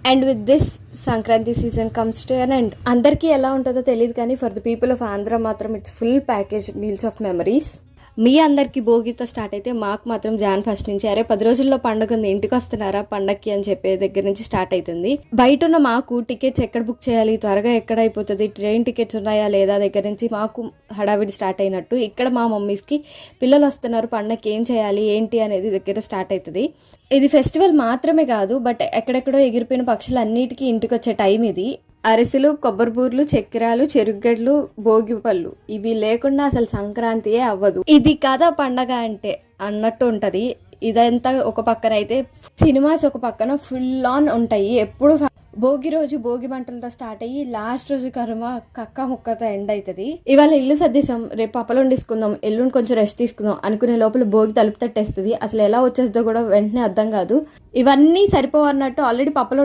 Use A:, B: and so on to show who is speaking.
A: And with this Sankranti season comes to an end. అందరికీ ఎలా ఉంటుందో తెలియదు కానీ for the people of Andhra మాత్రం it's full package meals of memories. మీ అందరికీ భోగితో స్టార్ట్ అయితే మాకు మాత్రం జాన్ 1 నుంచి అరే 10 రోజుల్లో పండుగ ఉంది ఇంటికి వస్తున్నారా పండక్కి అని చెప్పే దగ్గర నుంచి స్టార్ట్ అవుతుంది. బయట ఉన్న మాకు టికెట్స్ ఎక్కడ బుక్ చేయాలి, త్వరగా ఎక్కడ అయిపోతుంది, ట్రైన్ టికెట్స్ ఉన్నాయా లేదా దగ్గర నుంచి మాకు హడావిడి స్టార్ట్ అయినట్టు ఇక్కడ మా మమ్మీస్కి పిల్లలు వస్తున్నారు పండగకి ఏం చేయాలి ఏంటి అనేది దగ్గర స్టార్ట్ అవుతుంది. ఇది ఫెస్టివల్ మాత్రమే కాదు బట్ ఎక్కడెక్కడో ఎగిరిపోయిన పక్షులు అన్నిటికీ ఇంటికి వచ్చే టైం ఇది. అరిసెలు, కొబ్బరి బూర్లు, చక్కెరాలు, చెరుగడ్లు, భోగి పళ్ళు ఇవి లేకుండా అసలు సంక్రాంతియే అవ్వదు. ఇది కాదా పండగ అంటే అన్నట్టు ఉంటది. ఇదంతా ఒక పక్కన అయితే సినిమాస్ ఒక పక్కన ఫుల్ ఆన్ ఉంటాయి. ఎప్పుడు భోగి రోజు భోగి మంటలతో స్టార్ట్ అయ్యి లాస్ట్ రోజు కర్మ కక్క ముక్కతో ఎండ్ అవుతుంది. ఇవాళ ఇల్లు సర్దేశాం, రేపు పప్పలు వండేసుకుందాం, ఎల్లుండి కొంచెం రెస్ట్ తీసుకుందాం అనుకునే లోపల భోగి తలుపు తట్టేస్తుంది. అసలు ఎలా వచ్చేస్తుందో కూడా వెంటనే అర్థం కాదు. ఇవన్నీ సరిపోవన్నట్టు ఆల్రెడీ పప్పలు